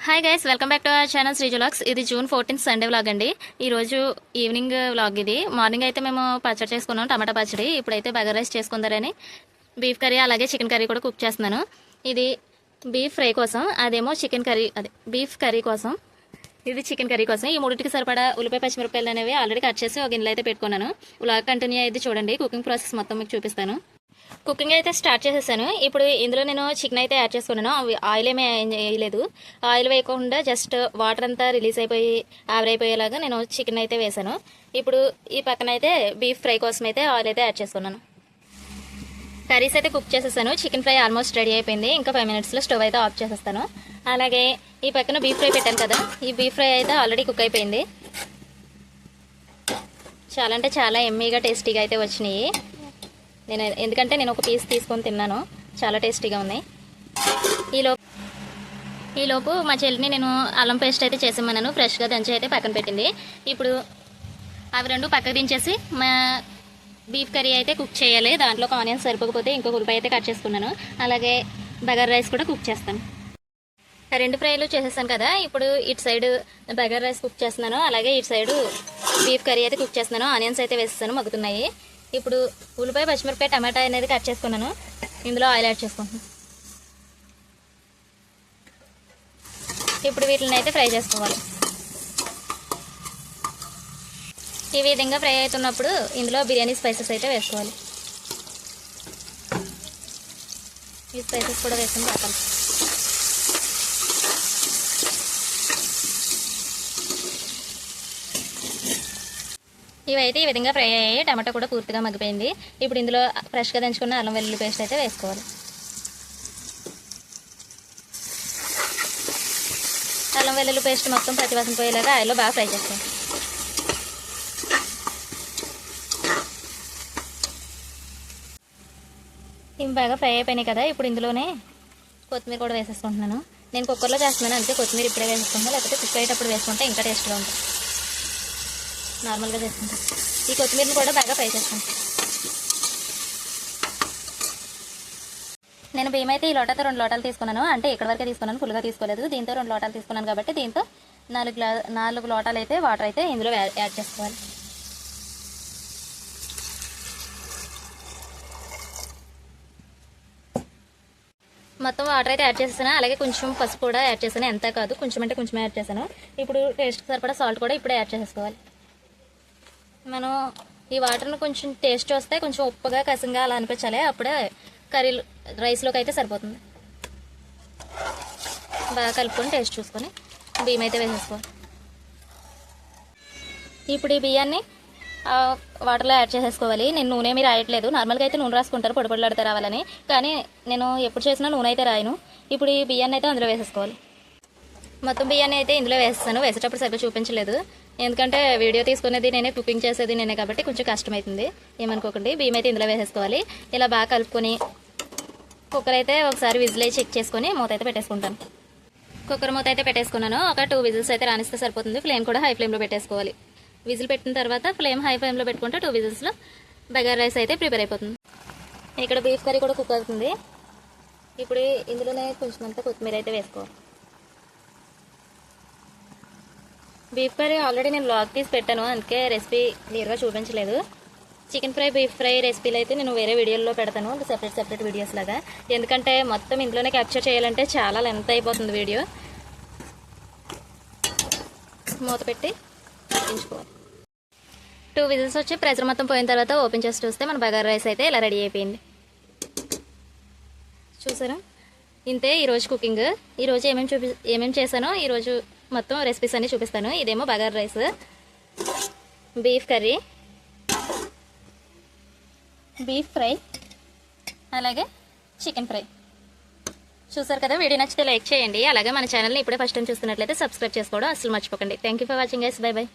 Hi guys, welcome back to our channel Sriju vlogs. ఇది June 14 Sunday vlog అండి. ఈరోజు evening vlog ఇది. Morning అయితే మేము పచ్చడి చేసుకున్నాం, టమాటా పచ్చడి. ఇప్పుడైతే బగారా రైస్ చేసుకుందారని బీఫ్ కర్రీ అలాగే చికెన్ కర్రీ కూడా కుక్ చేస్తున్నాను. ఇది బీఫ్ ఫ్రై కోసం, అదేమో చికెన్ కర్రీ, అదే బీఫ్ కర్రీ కోసం, ఇది చికెన్ కర్రీ కోసం. ఈ మూడింటికి సరిపడా ఉల్లిపాయ పచ్చిమిరపకాయలు అనేవి ఆల్రెడీ కట్ చేసి ఒక గిన్నెలో అయితే పెట్టుకున్నాను. వ్లాగ్ కంటిన్యూ అయితే చూడండి, కుకింగ్ ప్రాసెస్ మొత్తం మీకు చూపిస్తాను. కుకింగ్ అయితే స్టార్ట్ చేసేసాను. ఇప్పుడు ఇందులో నేను చికెన్ అయితే యాడ్ చేసుకున్నాను. ఆయిల్ ఏమీ వేయలేదు. ఆయిల్ వేయకుండా జస్ట్ వాటర్ అంతా రిలీజ్ అయిపోయి ఆవిరైపోయేలాగా నేను చికెన్ అయితే వేసాను. ఇప్పుడు ఈ పక్కన అయితే బీఫ్ ఫ్రై కోసం అయితే ఆయిల్ అయితే యాడ్ చేసుకున్నాను. కర్రీస్ అయితే కుక్ చేసేసాను. చికెన్ ఫ్రై ఆల్మోస్ట్ రెడీ అయిపోయింది. ఇంకా 5 minutesలో స్టవ్ అయితే ఆఫ్ చేసేస్తాను. అలాగే ఈ పక్కన బీఫ్ ఫ్రై పెట్టాను కదా, ఈ బీఫ్ ఫ్రై అయితే ఆల్రెడీ కుక్ అయిపోయింది. చాలా అంటే చాలా ఎమ్మీగా టేస్టీగా అయితే వచ్చినాయి. ఎందుకంటే నేను ఒక పీస్ తీసుకొని తిన్నాను, చాలా టేస్టీగా ఉన్నాయి. ఈలోపు మా చెల్లిని నేను అల్లం పేస్ట్ అయితే చేసామన్నాను, ఫ్రెష్గా దంచి అయితే పక్కన పెట్టింది. ఇప్పుడు అవి రెండు పక్కకు దించేసి మా బీఫ్ కర్రీ అయితే కుక్ చేయాలి. దాంట్లో ఆనియన్స్ సరిపోకపోతే ఇంకొక ఉల్లిపాయ అయితే కట్ చేసుకున్నాను. అలాగే బగారా రైస్ కూడా కుక్ చేస్తాను. 2 ఫ్రైలు చేసేసాను కదా, ఇప్పుడు ఇటు సైడ్ బగారా రైస్ కుక్ చేస్తున్నాను. అలాగే ఇటు సైడు బీఫ్ కర్రీ అయితే కుక్ చేస్తున్నాను. ఆనియన్స్ అయితే వేసేసాను, మగ్గుతున్నాయి. ఇప్పుడు ఉల్లిపాయ పచ్చిమిరపకాయ టమాటా అనేది కట్ చేసుకున్నాను. ఇందులో ఆయిల్ యాడ్ చేసుకుంటున్నాను. ఇప్పుడు వీటిని అయితే ఫ్రై చేసుకోవాలి. ఈ విధంగా ఫ్రై అవుతున్నప్పుడు ఇందులో బిర్యానీ స్పైసెస్ అయితే వేసుకోవాలి. ఈ స్పైసెస్ కూడా వేసుకుని రావాలి. ఇవైతే ఈ విధంగా ఫ్రై అయ్యాయి. టమాటా కూడా పూర్తిగా మగ్గిపోయింది. ఇప్పుడు ఇందులో ఫ్రెష్గా దంచుకున్న అల్లం వెల్లుల్లి పేస్ట్ అయితే వేసుకోవాలి. అల్లం వెల్లుల్లి పేస్ట్ మొత్తం పచ్చివాసన పోయేలాగా ఆయిల్లో బాగా ఫ్రై చేస్తాం. ఇవి బాగా ఫ్రై అయిపోయినాయి కదా, ఇప్పుడు ఇందులోనే కొత్తిమీర కూడా వేసేసుకుంటున్నాను. నేను కుక్కర్లో చేస్తున్నాను, అందుకే కొత్తిమీర ఇప్పుడే వేసుకుంటాను. లేకపోతే కుక్ అయ్యేటప్పుడు వేసుకుంటే ఇంకా టేస్ట్గా ఉంటుంది. నార్మల్గా చేసుకుంటాం. ఈ కొత్తిమీరని కూడా బాగా ఫ్రై చేసుకుంటాం. నేను బియ్యం అయితే ఈ లోటాతో 2 లోటాలు తీసుకున్నాను. అంటే ఇక్కడ వరకే తీసుకున్నాను, ఫుల్గా తీసుకోలేదు. దీంతో 2 లోటాలు తీసుకున్నాను కాబట్టి దీంతో 4 లోటాలు అయితే వాటర్ అయితే ఇందులో యాడ్ చేసుకోవాలి. మొత్తం వాటర్ అయితే యాడ్ చేసేసాను. అలాగే కొంచెం పసుపు కూడా యాడ్ చేశాను, ఎంత కాదు, కొంచెం అంటే కొంచెం యాడ్ చేశాను. ఇప్పుడు టేస్ట్కి సరిపడా సాల్ట్ కూడా ఇప్పుడే యాడ్ చేసేసుకోవాలి. మనం ఈ వాటర్ని కొంచెం టేస్ట్ వస్తే కొంచెం ఉప్పుగా కసంగా అలా అనిపించాలి. అప్పుడే కర్రీ రైస్లోకి అయితే సరిపోతుంది. బాగా కలుపుకొని టేస్ట్ చూసుకొని బియ్యం అయితే వేసేసుకోవాలి. ఇప్పుడు ఈ బియ్యాన్ని వాటర్లో యాడ్ చేసేసుకోవాలి. నేను నూనె మీరు రాయట్లేదు. నార్మల్గా అయితే నూనె రాసుకుంటారు పొడి పొడిలాడితే రావాలని, కానీ నేను ఎప్పుడు చేసినా నూనె అయితే రాయను. ఇప్పుడు ఈ బియ్యాన్ని అయితే అందులో వేసేసుకోవాలి. మొత్తం బియ్యాన్ని అయితే ఇందులో వేస్తాను. వేసేటప్పుడు సరిగ్గా చూపించలేదు, ఎందుకంటే వీడియో తీసుకునేది నేనే, కుకింగ్ చేసేది నేనే కాబట్టి కొంచెం కష్టమవుతుంది, ఏమనుకోకండి. బియ్యం అయితే ఇందులో వేసేసుకోవాలి. ఇలా బాగా కలుపుకొని కుక్కర్ అయితే ఒకసారి విజిల్ చెక్ చేసుకొని మూత అయితే పెట్టేసుకుంటాను. కుక్కర్ మూత అయితే పెట్టేసుకున్నాను. ఒక 2 విజిల్స్ అయితే రానిస్తే సరిపోతుంది. ఫ్లేమ్ కూడా హై ఫ్లేమ్లో పెట్టేసుకోవాలి. విజిల్ పెట్టిన తర్వాత ఫ్లేమ్ హై ఫ్లేమ్లో పెట్టుకుంటే 2 విజిల్స్లో బగారా రైస్ అయితే ప్రిపేర్ అయిపోతుంది. ఇక్కడ బీఫ్ కర్రీ కూడా కుక్ అవుతుంది. ఇప్పుడు ఇందులోనే కొంచెం అంతా కొత్తిమీర అయితే వేసుకోవాలి. బీఫ్ కర్రీ ఆల్రెడీ నేను వ్లాగ్ తీసి పెట్టాను, అందుకే రెసిపీ క్లియర్గా చూపించలేదు. చికెన్ ఫ్రై, బీఫ్ ఫ్రై రెసిపీలు అయితే నేను వేరే వీడియోలో పెడతాను, సెపరేట్ వీడియోస్ లాగా. ఎందుకంటే మొత్తం ఇందులోనే క్యాప్చర్ చేయాలంటే చాలా లెంత్ అయిపోతుంది వీడియో. మూత పెట్టి ఉడికించుకోవాలి. 2 విజిల్స్ వచ్చి ప్రెషర్ మొత్తం పోయిన తర్వాత ఓపెన్ చేసి చూస్తే మన బగారా రైస్ అయితే ఇలా రెడీ అయిపోయింది. చూసారా, ఇంతే ఈరోజు కుకింగ్. ఈరోజు ఏమేమి చేశానో ఈరోజు మొత్తం రెసిపీస్ అన్నీ చూపిస్తాను. ఇదేమో bagara rice, beef curry, beef fry, అలాగే చికెన్ ఫ్రై. చూసారు కదా, వీడియో నచ్చితే లైక్ చేయండి. అలాగే మన ఛానల్ని ఇప్పుడే ఫస్ట్ టైం చూస్తున్నట్లయితే సబ్స్క్రైబ్ చేసుకోవడం అసలు మర్చిపోకండి. Thank you for watching guys. By by.